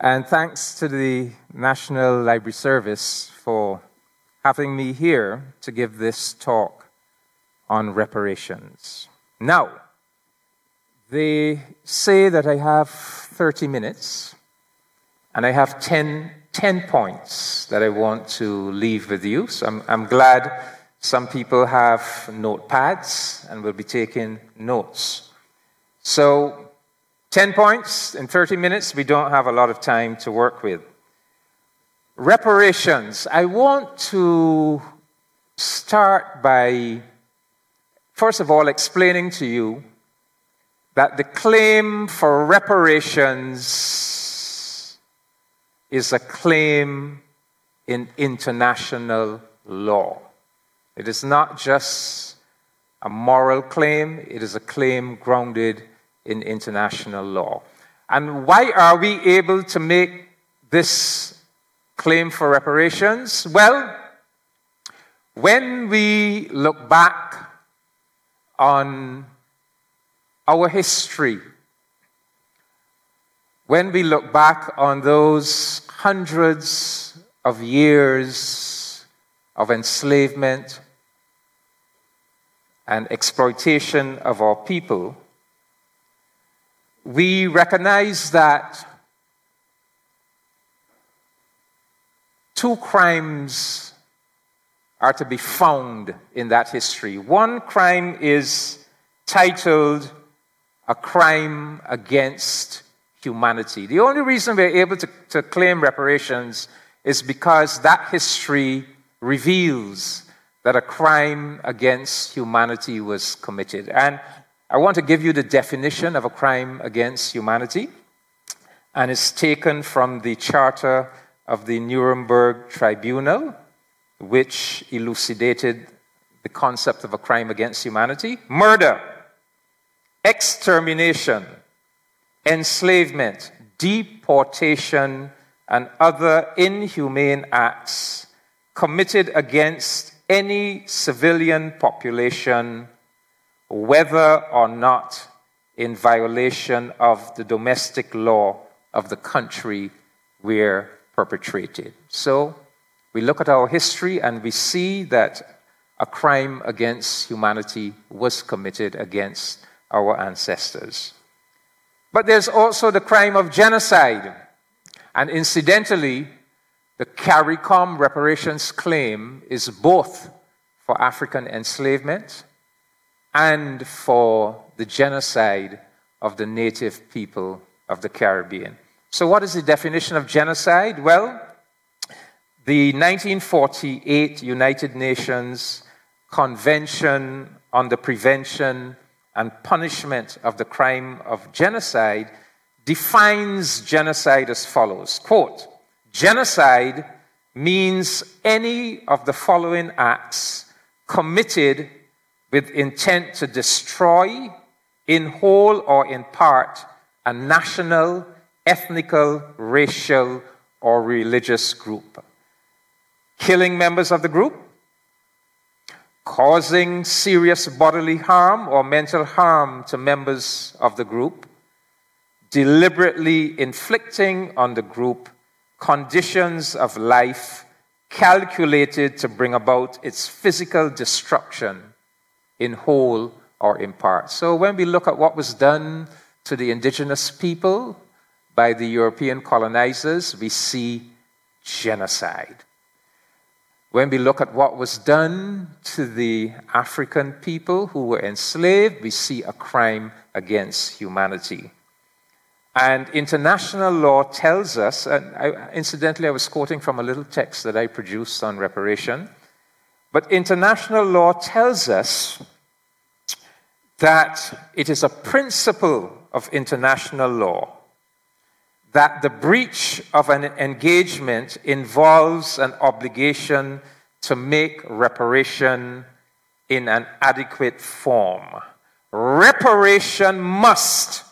And thanks to the National Library Service for having me here to give this talk on reparations. Now, they say that I have 30 minutes, and I have 10 points that I want to leave with you. So I'm glad some people have notepads and will be taking notes. So 10 points in 30 minutes, we don't have a lot of time to work with. Reparations. I want to start by, first of all, explaining to you that the claim for reparations is a claim in international law. It is not just a moral claim, it is a claim grounded in international law. And why are we able to make this claim for reparations? Well, when we look back on our history, when we look back on those hundreds of years of enslavement and exploitation of our people, we recognize that two crimes are to be found in that history. One crime is titled a crime against humanity. The only reason we're able to claim reparations is because that history reveals that a crime against humanity was committed. And I want to give you the definition of a crime against humanity, and it's taken from the Charter of the Nuremberg Tribunal, which elucidated the concept of a crime against humanity. Murder, extermination, enslavement, deportation, and other inhumane acts committed against any civilian population, whether or not in violation of the domestic law of the country where perpetrated. So we look at our history and we see that a crime against humanity was committed against our ancestors. But there's also the crime of genocide. And incidentally, the CARICOM reparations claim is both for African enslavement and for the genocide of the native people of the Caribbean. So what is the definition of genocide? Well, the 1948 United Nations Convention on the Prevention and Punishment of the Crime of Genocide defines genocide as follows, quote, genocide means any of the following acts committed with intent to destroy, in whole or in part, a national, ethnical, racial, or religious group. Killing members of the group, causing serious bodily harm or mental harm to members of the group, deliberately inflicting on the group conditions of life calculated to bring about its physical destruction in whole or in part. So when we look at what was done to the indigenous people by the European colonizers, we see genocide. When we look at what was done to the African people who were enslaved, we see a crime against humanity. And international law tells us, and incidentally I was quoting from a little text that I produced on reparation, but international law tells us that it is a principle of international law that the breach of an engagement involves an obligation to make reparation in an adequate form. Reparation must,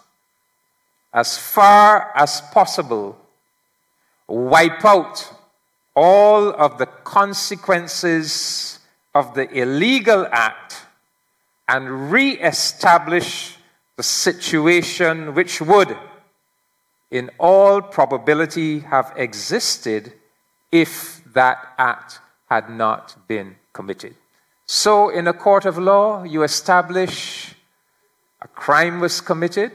as far as possible, wipe out all of the consequences of the illegal act and re-establish the situation which would, in all probability have existed if that act had not been committed. So in a court of law, you establish a crime was committed,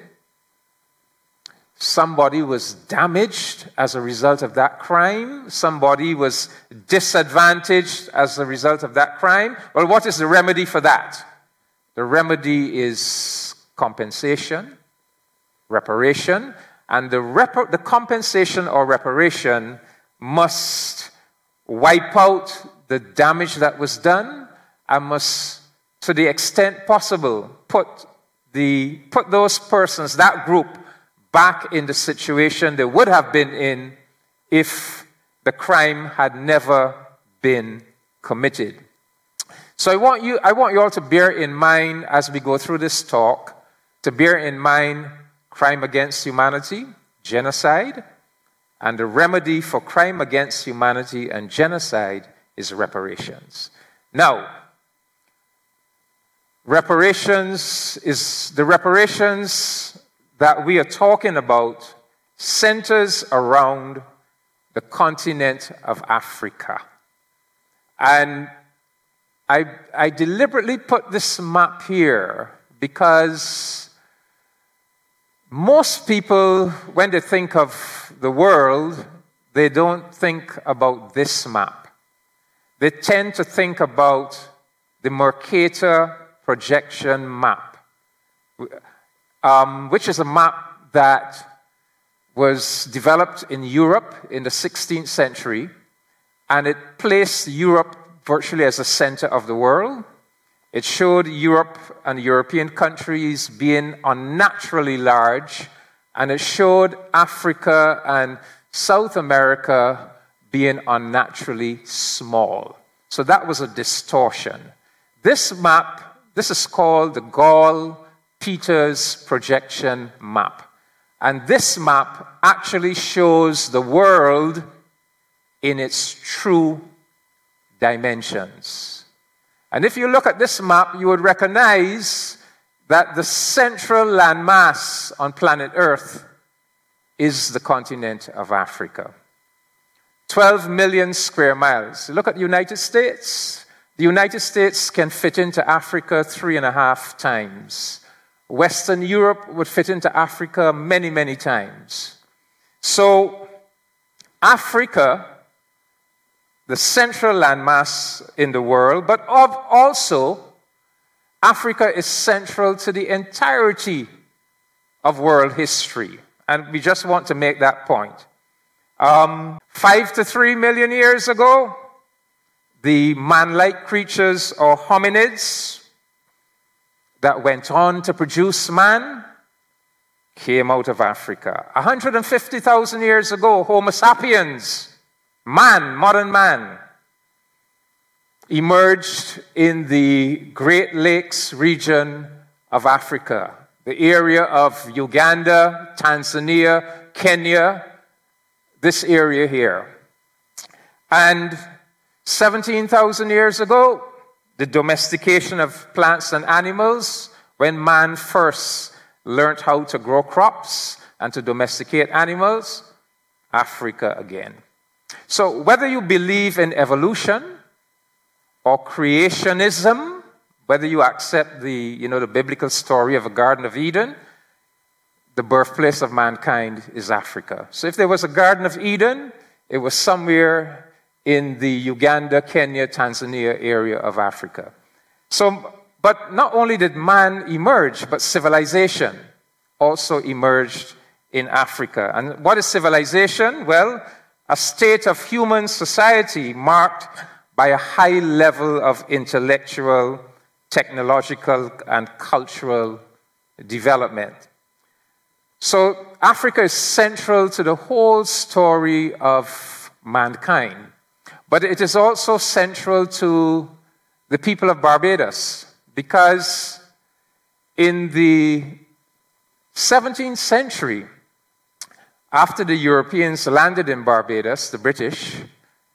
somebody was damaged as a result of that crime, somebody was disadvantaged as a result of that crime. Well, what is the remedy for that? The remedy is compensation, reparation, and the compensation or reparation must wipe out the damage that was done and must, to the extent possible, put those persons, that group, back in the situation they would have been in if the crime had never been committed. So I want you all to bear in mind as we go through this talk, to bear in mind crime against humanity, genocide, and the remedy for crime against humanity and genocide is reparations. Now, the reparations that we are talking about centers around the continent of Africa. And I deliberately put this map here because most people, when they think of the world, they don't think about this map. They tend to think about the Mercator projection map, which is a map that was developed in Europe in the 16th century, and it placed Europe virtually as the center of the world. It showed Europe and European countries being unnaturally large, and it showed Africa and South America being unnaturally small. So that was a distortion. This map, this is called the Gall-Peters projection map. And this map actually shows the world in its true dimensions. And if you look at this map, you would recognize that the central landmass on planet Earth is the continent of Africa. 12 million square miles. Look at the United States. The United States can fit into Africa 3.5 times. Western Europe would fit into Africa many, many times. So Africa, the central landmass in the world, but also Africa is central to the entirety of world history. And we just want to make that point. 5 to 3 million years ago, the man-like creatures or hominids that went on to produce man came out of Africa. 150,000 years ago, Homo sapiens, man, modern man, emerged in the Great Lakes region of Africa, the area of Uganda, Tanzania, Kenya, this area here. And 17,000 years ago, the domestication of plants and animals, when man first learned how to grow crops and to domesticate animals, Africa again. So whether you believe in evolution or creationism, whether you accept the biblical story of a Garden of Eden, the birthplace of mankind is Africa. So if there was a Garden of Eden, it was somewhere in the Uganda, Kenya, Tanzania area of Africa. So, but not only did man emerge, but civilization also emerged in Africa. And what is civilization? Well, a state of human society marked by a high level of intellectual, technological, and cultural development. So Africa is central to the whole story of mankind. But it is also central to the people of Barbados, because in the 17th century, after the Europeans landed in Barbados, the British,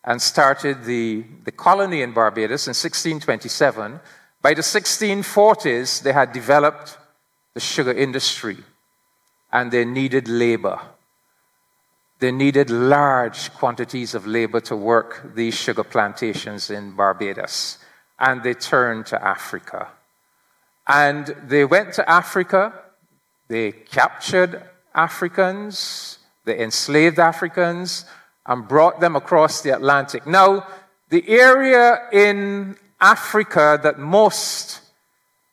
and started the colony in Barbados in 1627, by the 1640s, they had developed the sugar industry, and they needed labor. they needed large quantities of labor to work these sugar plantations in Barbados. And they turned to Africa. And they went to Africa, they captured Africans, they enslaved Africans, and brought them across the Atlantic. Now, the area in Africa that most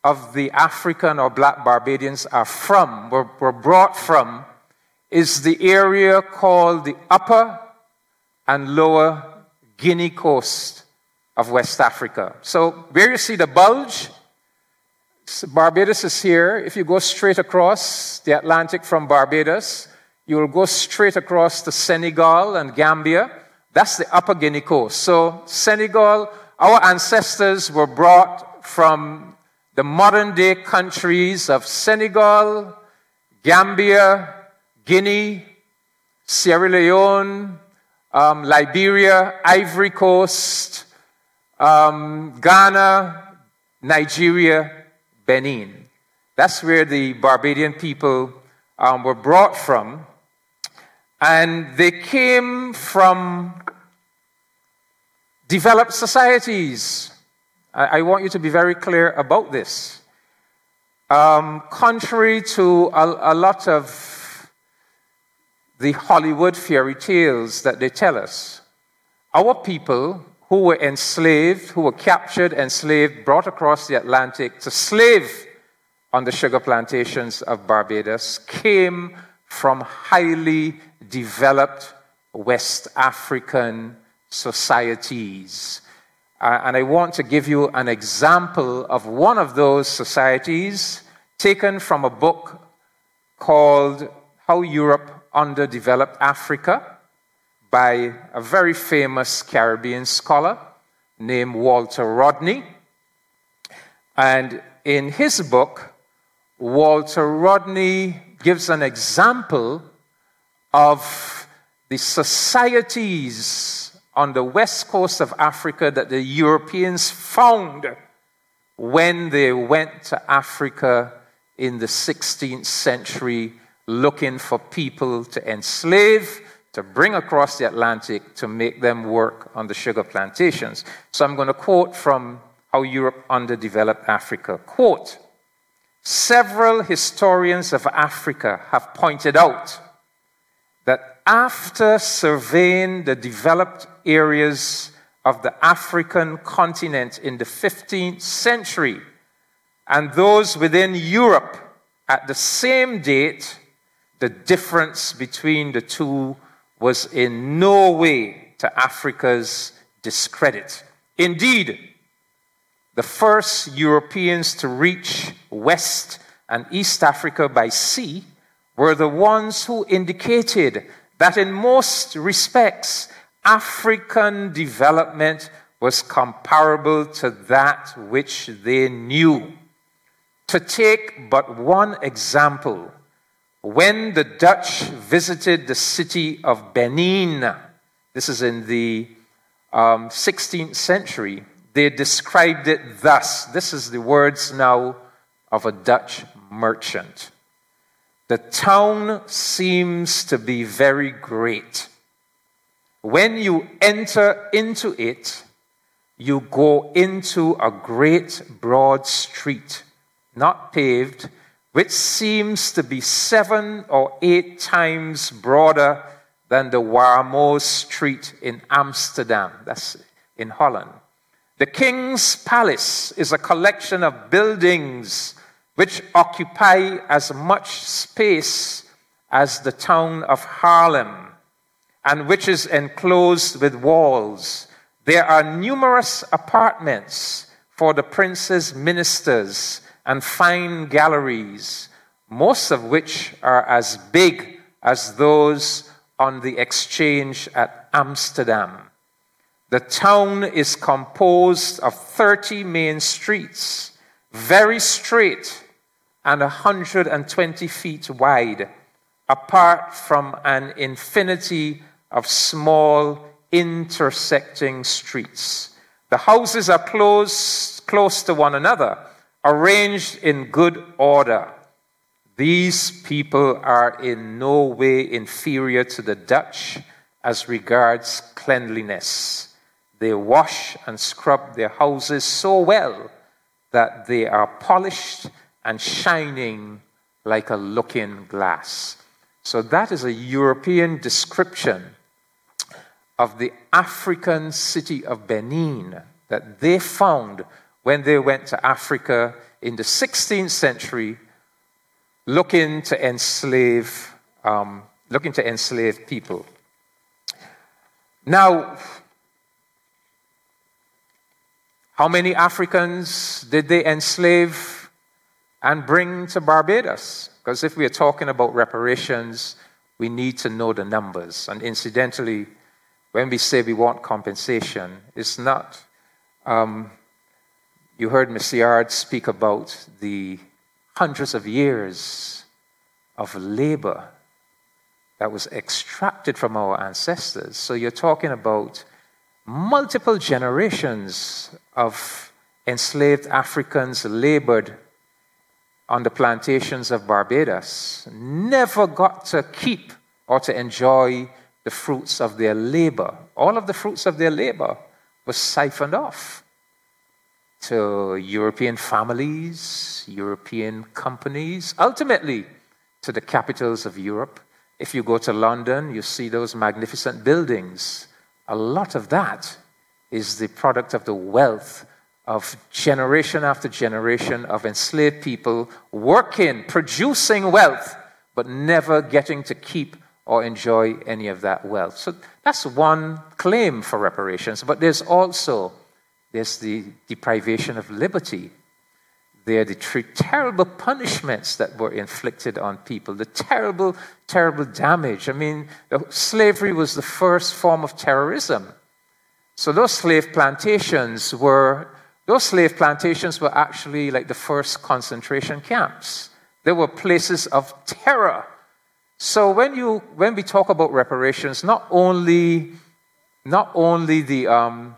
of the African or black Barbadians are from, were brought from, is the area called the Upper and Lower Guinea Coast of West Africa. So where you see the bulge, Barbados is here. If you go straight across the Atlantic from Barbados, you will go straight across to Senegal and Gambia. That's the Upper Guinea Coast. So Senegal, our ancestors were brought from the modern-day countries of Senegal, Gambia, Guinea, Sierra Leone, Liberia, Ivory Coast, Ghana, Nigeria, Benin. That's where the Barbadian people were brought from. And they came from developed societies. I want you to be very clear about this. Contrary to a lot of the Hollywood fairy tales that they tell us, our people who were enslaved, who were captured, enslaved, brought across the Atlantic to slave on the sugar plantations of Barbados, came from highly developed West African societies. And I want to give you an example of one of those societies taken from a book called How Europe Underdeveloped Africa by a very famous Caribbean scholar named Walter Rodney. And in his book, Walter Rodney gives an example of the societies on the west coast of Africa that the Europeans found when they went to Africa in the 16th century looking for people to enslave, to bring across the Atlantic to make them work on the sugar plantations. So I'm going to quote from How Europe Underdeveloped Africa. Quote, "Several historians of Africa have pointed out that after surveying the developed areas of the African continent in the 15th century and those within Europe at the same date, the difference between the two was in no way to Africa's discredit. Indeed, the first Europeans to reach West and East Africa by sea were the ones who indicated that in most respects, African development was comparable to that which they knew. To take but one example, when the Dutch visited the city of Benin, this is in the 16th century, they described it thus. This is the words now of a Dutch merchant. The town seems to be very great. When you enter into it, you go into a great broad street, not paved, which seems to be 7 or 8 times broader than the Warmoes Street in Amsterdam. That's in Holland. The King's Palace is a collection of buildings which occupy as much space as the town of Haarlem, and which is enclosed with walls. There are numerous apartments for the prince's ministers and fine galleries, most of which are as big as those on the exchange at Amsterdam. The town is composed of 30 main streets, very straight and 120 feet wide, apart from an infinity of small intersecting streets. The houses are close to one another, arranged in good order. These people are in no way inferior to the Dutch as regards cleanliness. They wash and scrub their houses so well that they are polished and shining like a looking glass. So that is a European description of the African city of Benin that they found when they went to Africa in the 16th century looking to enslave people. Now, how many Africans did they enslave and bring to Barbados? Because if we are talking about reparations, we need to know the numbers. And incidentally, when we say we want compensation, it's not... you heard Ms. Yard speak about the hundreds of years of labor that was extracted from our ancestors. So you're talking about multiple generations of enslaved Africans labored on the plantations of Barbados, never got to keep or to enjoy the fruits of their labor. All of the fruits of their labor was siphoned off to European families, European companies, ultimately to the capitals of Europe. If you go to London, you see those magnificent buildings. A lot of that is the product of the wealth of generation after generation of enslaved people working, producing wealth, but never getting to keep or enjoy any of that wealth. So that's one claim for reparations. But there's the deprivation of liberty. There are the terrible punishments that were inflicted on people, the terrible, terrible damage. I mean, slavery was the first form of terrorism. So those slave plantations were actually like the first concentration camps. They were places of terror. So when we talk about reparations, not only the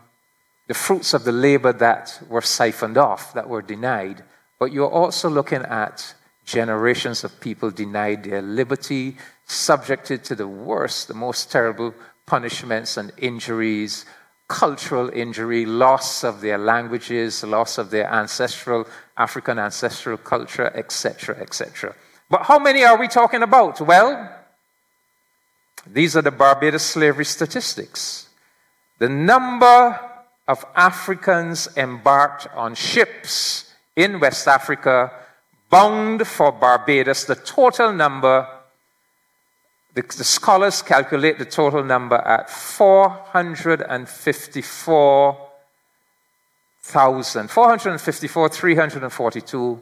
fruits of the labor that were siphoned off, that were denied, but you're also looking at generations of people denied their liberty, subjected to the worst, the most terrible punishments and injuries, cultural injury, loss of their languages, loss of their African ancestral culture, etc., etc. But how many are we talking about? Well, these are the Barbados slavery statistics. The number of Africans embarked on ships in West Africa bound for Barbados, the total number, the scholars calculate the total number at 454,342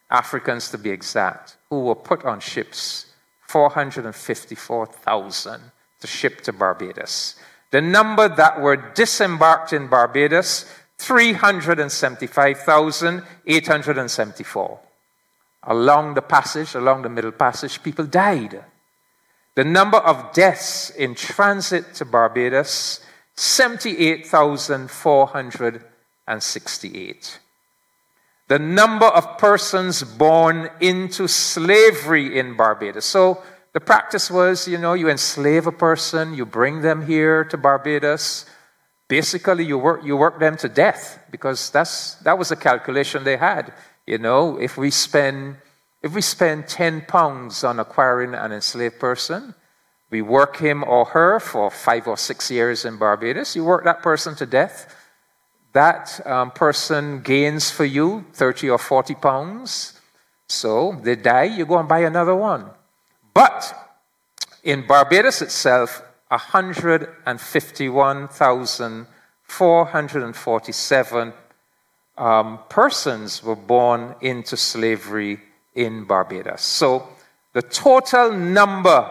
Africans to be exact, who were put on ships, 454,000 to ship to Barbados. The number that were disembarked in Barbados, 375,874. Along the Middle Passage, people died. The number of deaths in transit to Barbados, 78,468. The number of persons born into slavery in Barbados. So the practice was, you enslave a person, you bring them here to Barbados. Basically, you work them to death, because that was a calculation they had. If we spend 10 pounds on acquiring an enslaved person, we work him or her for 5 or 6 years in Barbados. You work that person to death. That person gains for you 30 or 40 pounds. So they die, you go and buy another one. But in Barbados itself, 151,447 persons were born into slavery in Barbados. So the total number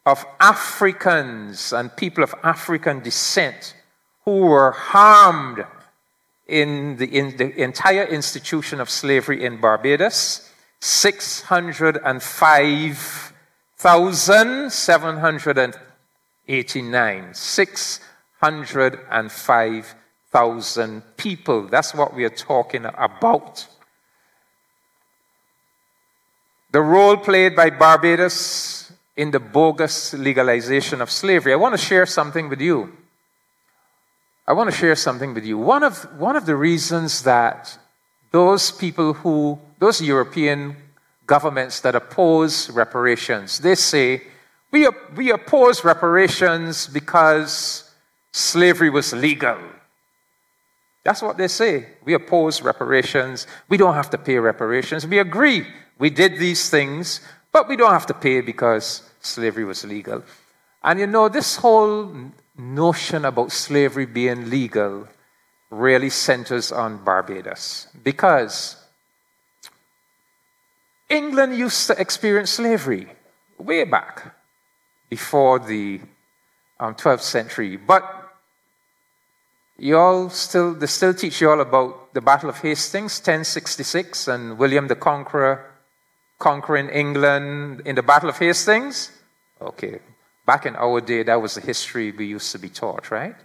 of Africans and people of African descent who were harmed in the entire institution of slavery in Barbados, 605,789. 605,000 people. That's what we are talking about. the role played by Barbados in the bogus legalization of slavery. I want to share something with you. One of the reasons that those European governments that oppose reparations, they say, we oppose reparations because slavery was legal. That's what they say. We oppose reparations. We don't have to pay reparations. We agree we did these things, but we don't have to pay because slavery was legal. And you know, this whole notion about slavery being legal really centers on Barbados, because England used to experience slavery way back before the 12th century. But they still teach you all about the Battle of Hastings, 1066, and William the Conqueror conquering England in the Battle of Hastings. Okay, back in our day, that was the history we used to be taught, right?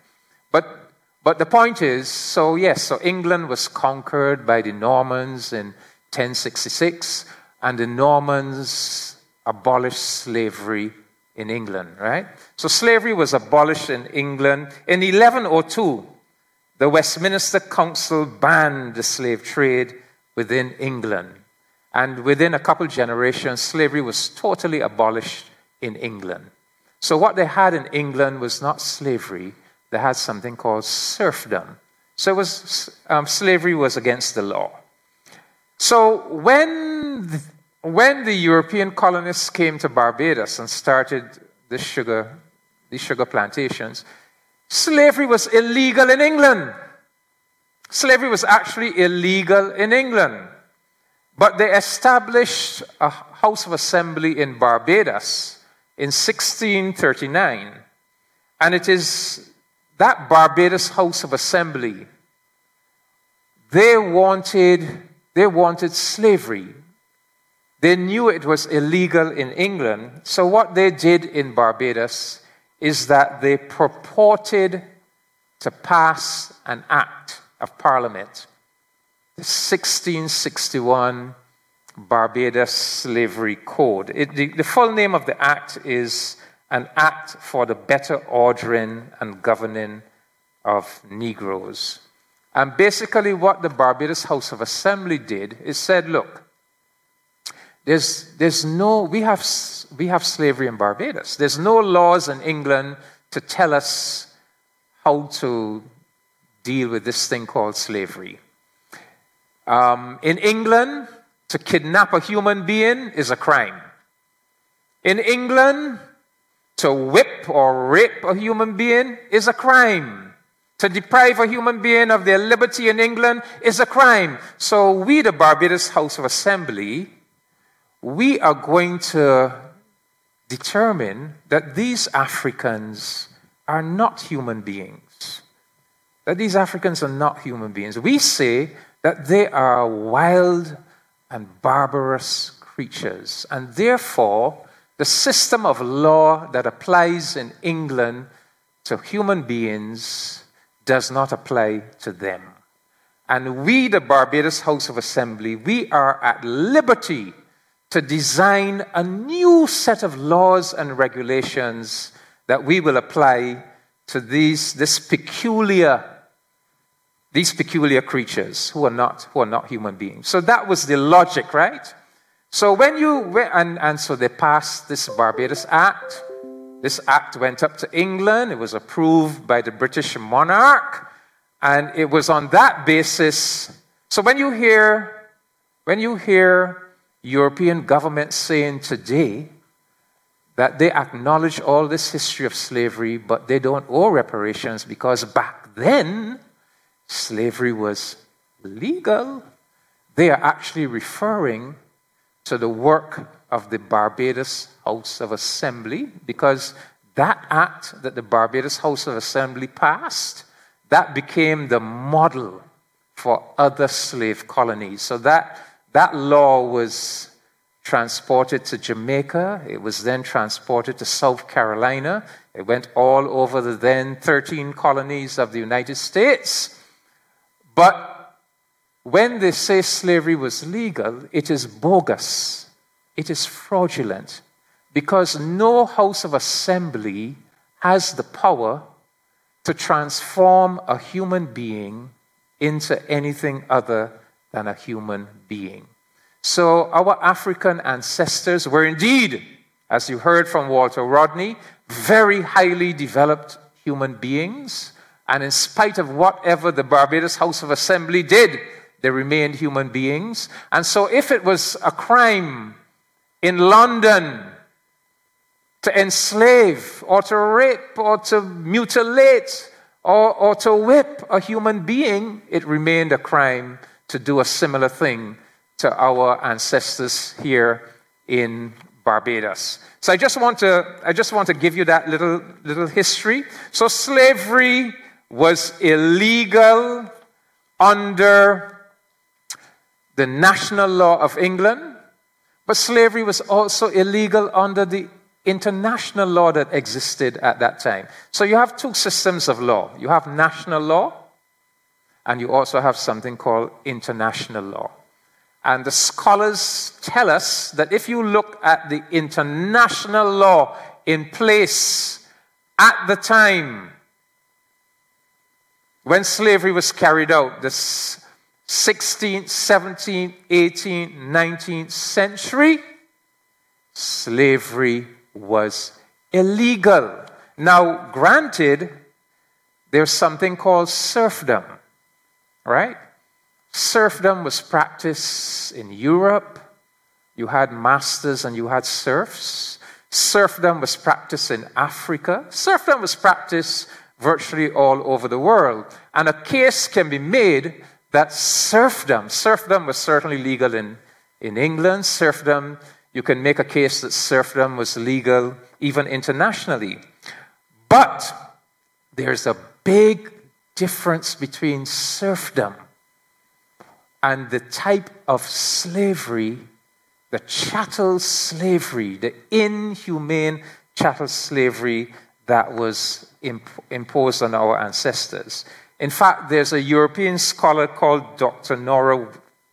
But the point is, so England was conquered by the Normans in 1066, and the Normans abolished slavery in England, right? So slavery was abolished in England. In 1102, the Westminster Council banned the slave trade within England. And within a couple generations, slavery was totally abolished in England. So what they had in England was not slavery. They had something called serfdom. So slavery was against the law. So when the European colonists came to Barbados and started these sugar plantations, slavery was illegal in England. Slavery was actually illegal in England. But they established a House of Assembly in Barbados in 1639. And it is that Barbados House of Assembly, they wanted slavery. They knew it was illegal in England. So what they did in Barbados is that they purported to pass an act of Parliament, the 1661 Barbados Slavery Code. The full name of the act is an Act for the Better Ordering and Governing of Negroes. And basically what the Barbados House of Assembly did is said, look, we have slavery in Barbados. There's no laws in England to tell us how to deal with this thing called slavery. In England, to kidnap a human being is a crime. In England, to whip or rape a human being is a crime. To deprive a human being of their liberty in England is a crime. So we, the Barbados House of Assembly, we are going to determine that these Africans are not human beings. That these Africans are not human beings. We say that they are wild and barbarous creatures. And therefore, the system of law that applies in England to human beings does not apply to them. And we, the Barbados House of Assembly, we are at liberty to design a new set of laws and regulations that we will apply to these peculiar creatures who are not human beings. So that was the logic, right? So so they passed this Barbados Act. This act went up to England. It was approved by the British monarch, and it was on that basis. So when you hear European governments saying today that they acknowledge all this history of slavery, but they don't owe reparations because back then slavery was legal, they are actually referring to the work of the Barbados House of Assembly, because that act that the Barbados House of Assembly passed, that became the model for other slave colonies. So that law was transported to Jamaica. It was then transported to South Carolina. It went all over the then 13 colonies of the United States. But when they say slavery was legal, it is bogus. it is fraudulent, because no House of Assembly has the power to transform a human being into anything other than a human being. So our African ancestors were indeed, as you heard from Walter Rodney, very highly developed human beings. And in spite of whatever the Barbados House of Assembly did, they remained human beings. And so if it was a crime in London to enslave or to rape or to mutilate or to whip a human being, it remained a crime to do a similar thing to our ancestors here in Barbados. So I just want to give you that little history. So slavery was illegal under the national law of England, but slavery was also illegal under the international law that existed at that time. So you have two systems of law. You have national law, and you also have something called international law. And the scholars tell us that if you look at the international law in place at the time when slavery was carried out, the 16th, 17th, 18th, 19th century, slavery was illegal. Now, granted, there's something called serfdom, right? Serfdom was practiced in Europe. You had masters and you had serfs. Serfdom was practiced in Africa. Serfdom was practiced virtually all over the world. And a case can be made that serfdom was certainly legal in England. Serfdom, you can make a case that serfdom was legal even internationally. But there's a big difference between serfdom and the type of slavery, the chattel slavery, the inhumane chattel slavery that was imposed on our ancestors. In fact, there's a European scholar called Dr. Nora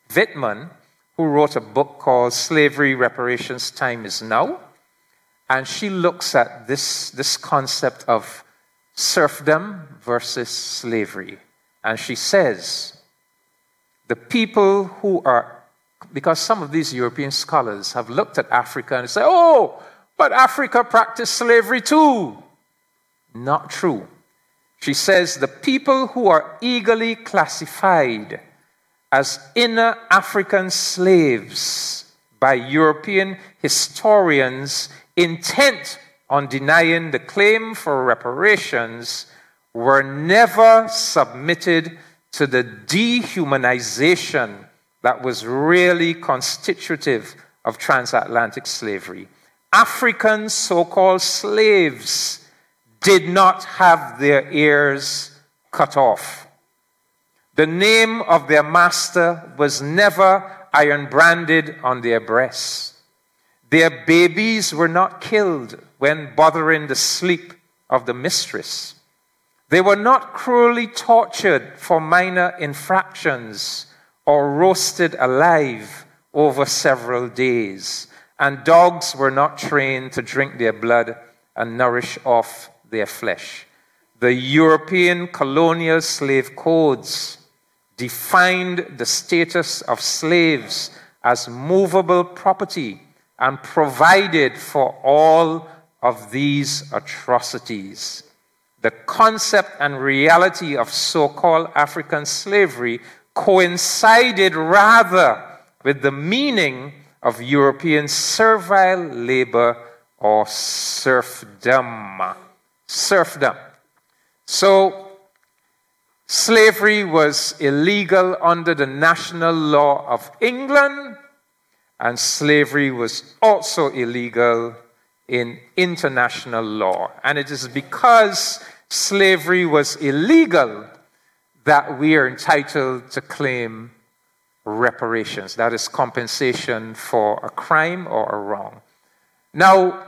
Wittmann who wrote a book called Slavery, Reparations, Time is Now. And she looks at this concept of serfdom versus slavery. And she says, the people who are, because some of these European scholars have looked at Africa and say, oh, but Africa practiced slavery too. Not true. She says the people who are eagerly classified as inner African slaves by European historians intent on denying the claim for reparations were never submitted to the dehumanization that was really constitutive of transatlantic slavery. African so-called slaves did not have their ears cut off. The name of their master was never iron branded on their breasts. Their babies were not killed when bothering the sleep of the mistress. They were not cruelly tortured for minor infractions or roasted alive over several days. And dogs were not trained to drink their blood and nourish off their flesh. The European colonial slave codes defined the status of slaves as movable property and provided for all of these atrocities. The concept and reality of so-called African slavery coincided rather with the meaning of European servile labor or serfdom. Serfdom. So, slavery was illegal under the national law of England, and slavery was also illegal in international law. And it is because slavery was illegal that we are entitled to claim reparations. That is compensation for a crime or a wrong. Now,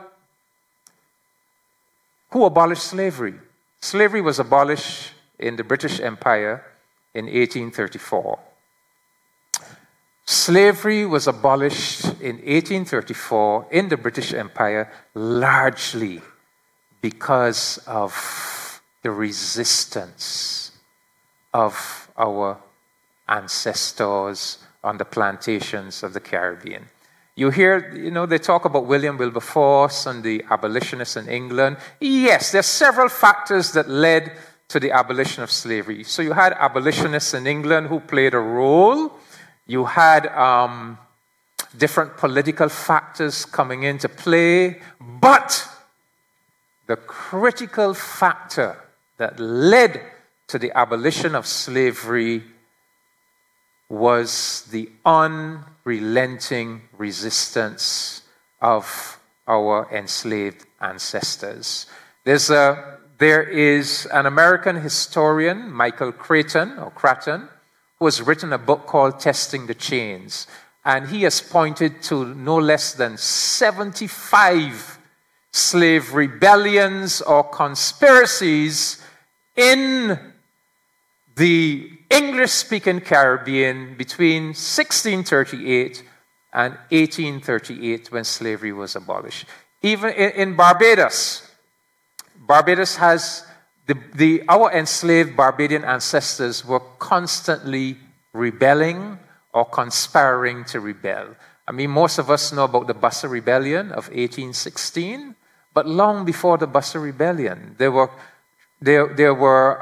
who abolished slavery? Slavery was abolished in the British Empire in 1834. Slavery was abolished in 1834 in the British Empire largely because of the resistance of our ancestors on the plantations of the Caribbean. You hear, they talk about William Wilberforce and the abolitionists in England. Yes, there are several factors that led to the abolition of slavery. So you had abolitionists in England who played a role. You had different political factors coming into play. But the critical factor that led to the abolition of slavery was the unrelenting resistance of our enslaved ancestors. There is an American historian, Michael Craton, who has written a book called Testing the Chains. And he has pointed to no less than 75 slave rebellions or conspiracies in the English-speaking Caribbean between 1638 and 1838 when slavery was abolished. Even in Barbados, Barbados has our enslaved Barbadian ancestors were constantly rebelling or conspiring to rebel. I mean, most of us know about the Bussa Rebellion of 1816, but long before the Bussa Rebellion, there were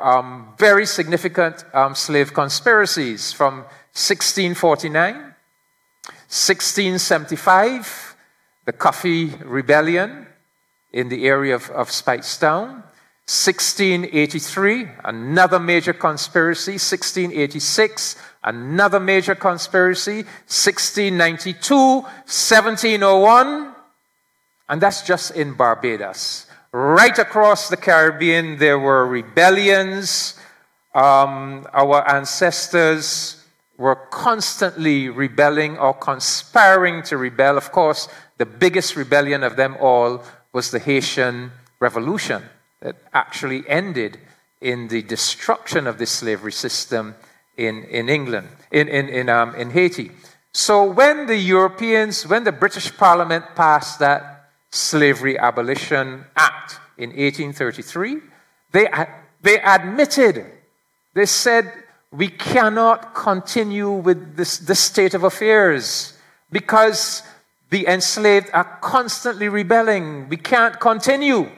very significant slave conspiracies from 1649, 1675, the Coffee Rebellion in the area of Speightstown, 1683, another major conspiracy, 1686, another major conspiracy, 1692, 1701, and that's just in Barbados. Right across the Caribbean, there were rebellions. Our ancestors were constantly rebelling or conspiring to rebel. Of course, the biggest rebellion of them all was the Haitian Revolution that actually ended in the destruction of the slavery system in England, in Haiti. So when the British Parliament passed that Slavery Abolition Act in 1833, they admitted, they said, we cannot continue with this state of affairs because the enslaved are constantly rebelling. We can't continue.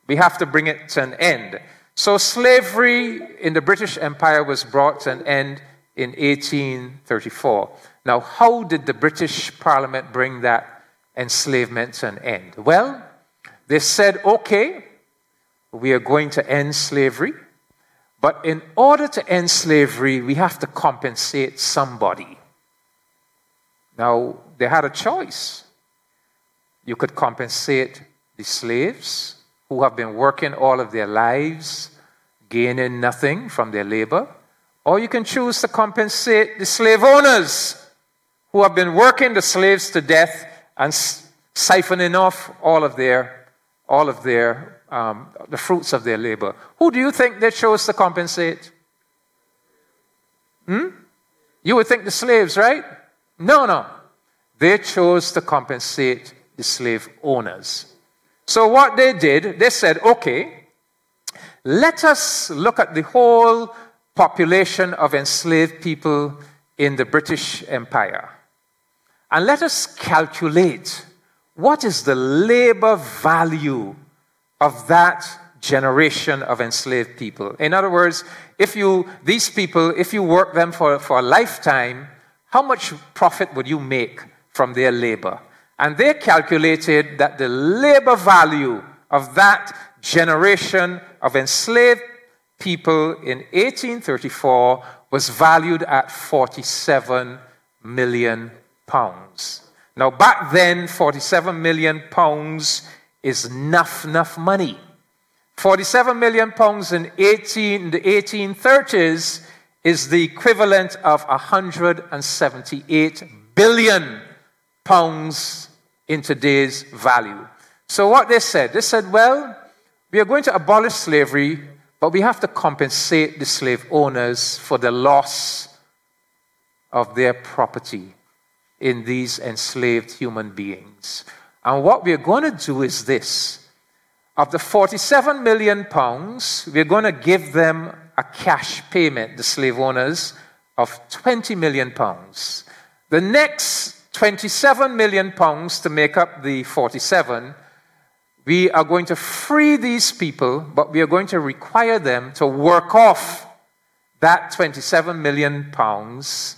We have to bring it to an end. So slavery in the British Empire was brought to an end in 1834. Now, how did the British Parliament bring that enslavement to an end? Well, they said, okay, we are going to end slavery, but in order to end slavery, we have to compensate somebody. Now, they had a choice. You could compensate the slaves who have been working all of their lives, gaining nothing from their labor, or you can choose to compensate the slave owners who have been working the slaves to death and siphoning off all of the fruits of their labor. Who do you think they chose to compensate? You would think the slaves, right? No. They chose to compensate the slave owners. So what they did, they said, okay, let us look at the whole population of enslaved people in the British Empire. And let us calculate what is the labor value of that generation of enslaved people. In other words, if you work them for a lifetime, how much profit would you make from their labor? And they calculated that the labor value of that generation of enslaved people in 1834 was valued at 47 million pounds. Now, back then, 47 million pounds is enough money. 47 million pounds in the 1830s is the equivalent of 178 billion pounds in today's value. So what they said, well, we are going to abolish slavery, but we have to compensate the slave owners for the loss of their property in these enslaved human beings. And what we're going to do is this. Of the 47 million pounds, we're going to give them a cash payment, the slave owners, of 20 million pounds. The next 27 million pounds to make up the 47, we are going to free these people, but we are going to require them to work off that 27 million pounds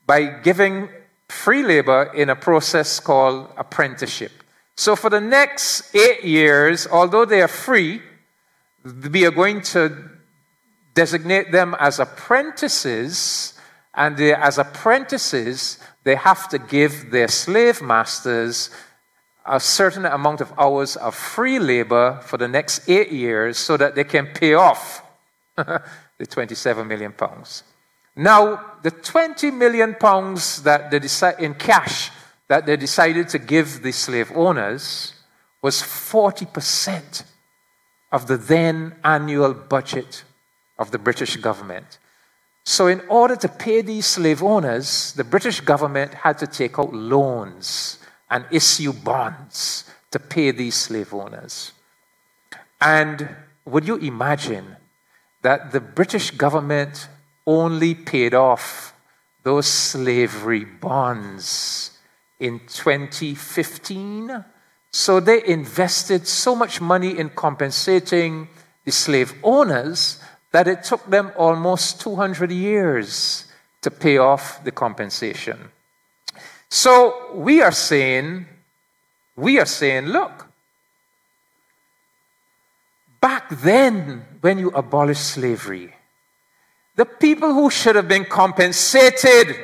by giving free labor in a process called apprenticeship. So for the next 8 years, although they are free, we are going to designate them as apprentices, and as apprentices, they have to give their slave masters a certain amount of hours of free labor for the next 8 years so that they can pay off the 27 million pounds. Now, the 20 million pounds that they in cash that they decided to give the slave owners was 40% of the then annual budget of the British government. So in order to pay these slave owners, the British government had to take out loans and issue bonds to pay these slave owners. And would you imagine that the British government only paid off those slavery bonds in 2015? So they invested so much money in compensating the slave owners that it took them almost 200 years to pay off the compensation. So we are saying, look, back then when you abolished slavery, the people who should have been compensated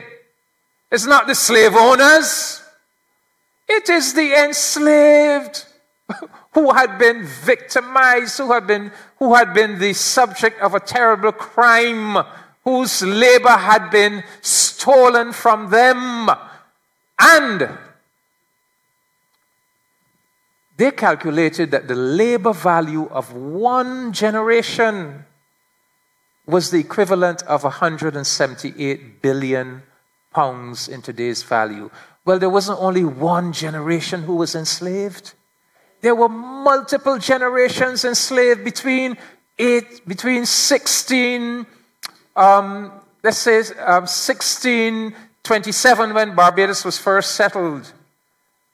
is not the slave owners. It is the enslaved who had been victimized, who had been the subject of a terrible crime, whose labor had been stolen from them. And they calculated that the labor value of one generation was the equivalent of 178 billion pounds in today's value. Well, there wasn't only one generation who was enslaved. There were multiple generations enslaved between 1627 when Barbados was first settled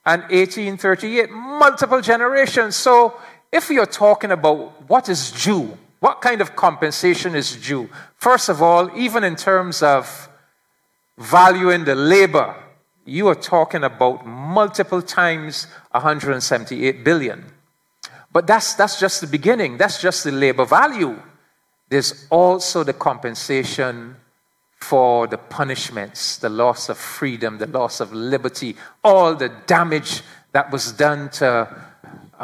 and 1838, multiple generations. So if we are talking about what is due, what kind of compensation is due, first of all, even in terms of valuing the labor, you are talking about multiple times 178 billion. But that's just the beginning. That's just the labor value. There's also the compensation for the punishments, the loss of freedom, the loss of liberty, all the damage that was done to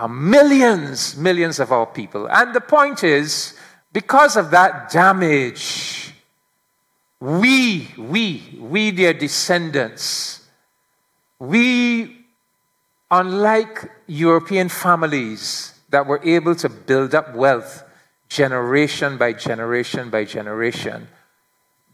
millions of our people. And the point is, because of that damage, we their descendants, we, unlike European families that were able to build up wealth generation by generation by generation,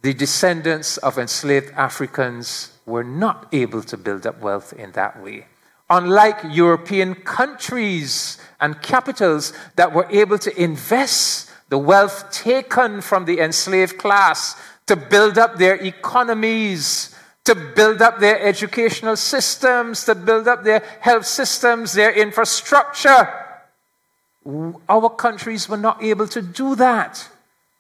the descendants of enslaved Africans were not able to build up wealth in that way. Unlike European countries and capitals that were able to invest the wealth taken from the enslaved class to build up their economies, to build up their educational systems, to build up their health systems, their infrastructure. Our countries were not able to do that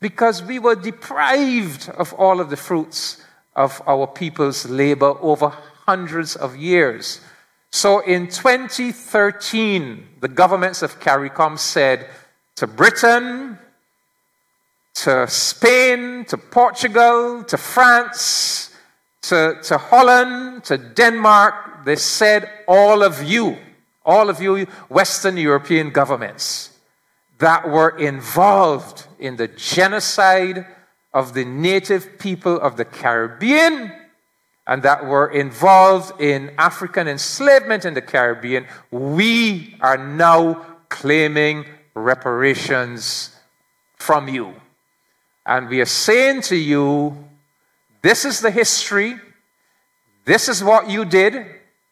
because we were deprived of all of the fruits of our people's labor over hundreds of years. So in 2013, the governments of CARICOM said to Britain, to Spain, to Portugal, to France, to Holland, to Denmark, they said, all of you Western European governments that were involved in the genocide of the native people of the Caribbean and that were involved in African enslavement in the Caribbean, we are now claiming reparations from you. And we are saying to you, This is the history. This is what you did.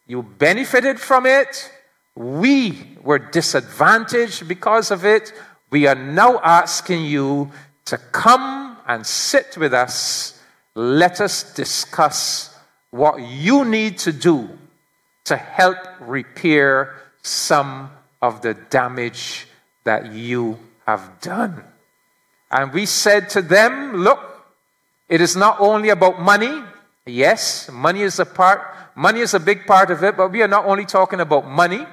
You benefited from it. We were disadvantaged because of it. We are now asking you to come and sit with us. Let us discuss what you need to do to help repair some of the damage that you have done. And we said to them, look, it is not only about money. Yes, money is a big part of it, but we are not only talking about money.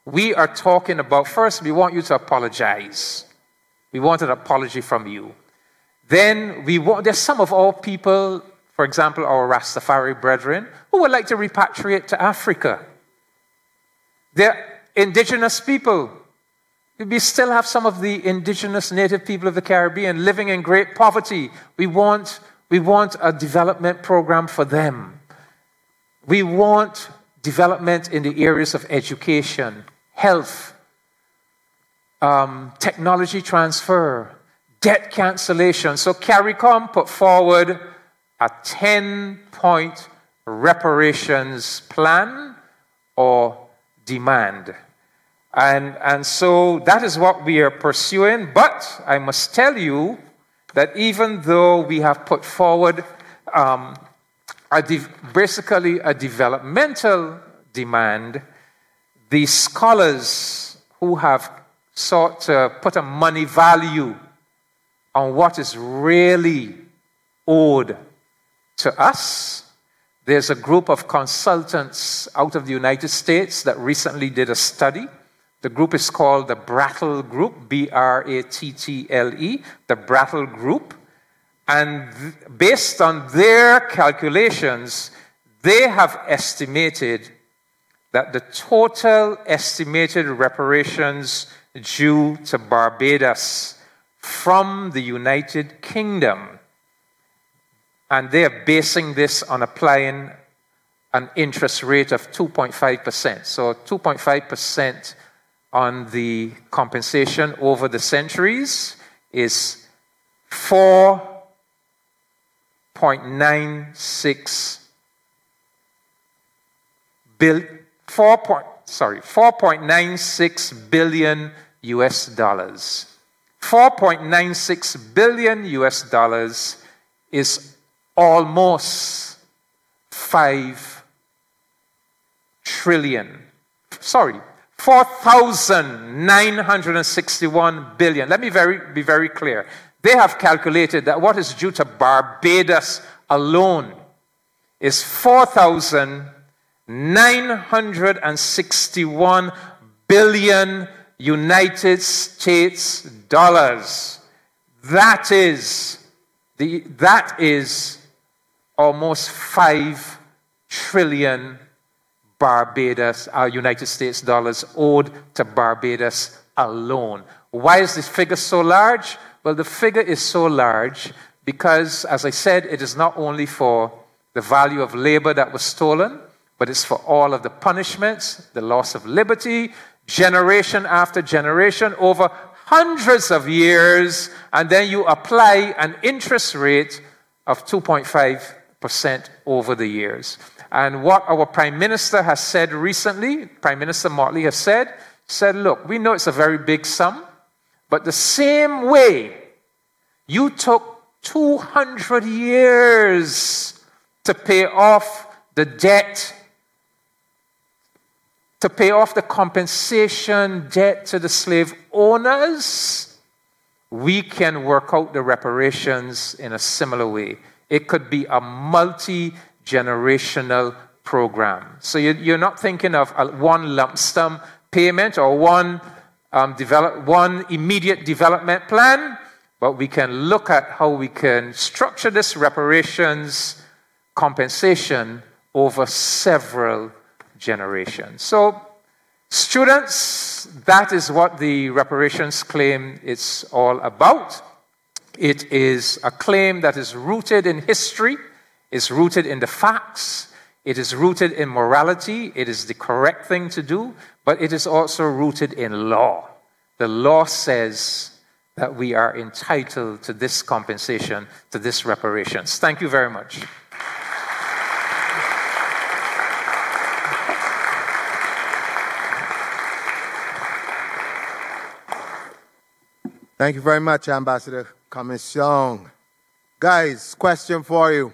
We are talking about, first, we want you to apologize. We want an apology from you. Then there's some of our people, for example, our Rastafari brethren, who would like to repatriate to Africa. They're indigenous people. We still have some of the indigenous native people of the Caribbean living in great poverty. We want a development program for them. We want development in the areas of education, health, technology transfer, debt cancellation. So CARICOM put forward a 10-point reparations plan or demand. And so that is what we are pursuing. But I must tell you that even though we have put forward basically a developmental demand, the scholars who have sought to put a money value on what is really owed to us, there's a group of consultants out of the United States that recently did a study. The group is called the Brattle Group, B-R-A-T-T-L-E, the Brattle Group. And based on their calculations, they have estimated that the total estimated reparations due to Barbados from the United Kingdom, and they are basing this on applying an interest rate of 2.5%. So 2.5% on the compensation over the centuries is 4.96 billion US dollars. 4.96 billion US dollars is almost 5 trillion. 4,961 billion. Let me be very clear. They have calculated that what is due to Barbados alone is 4,961 billion United States dollars. That is almost 5 trillion United States dollars owed to Barbados alone. Why is this figure so large? Well, the figure is so large because, as I said, it is not only for the value of labor that was stolen, but it's for all of the punishments, the loss of liberty, generation after generation, over hundreds of years, and then you apply an interest rate of 2.5% over the years. And what our Prime Minister has said recently, Prime Minister Motley has said, look, we know it's a very big sum, but the same way you took 200 years to pay off the debt, to pay off the compensation debt to the slave owners, we can work out the reparations in a similar way. It could be a multi-generational program. So you're not thinking of one lump sum payment or one immediate development plan, but we can look at how we can structure this reparations compensation over several generations. So, students, that is what the reparations claim is all about. It is a claim that is rooted in history, is rooted in the facts, it is rooted in morality, it is the correct thing to do, but it is also rooted in law. The law says that we are entitled to this compensation, to this reparations. Thank you very much. Thank you very much, Ambassador Comissiong. Guys, question for you.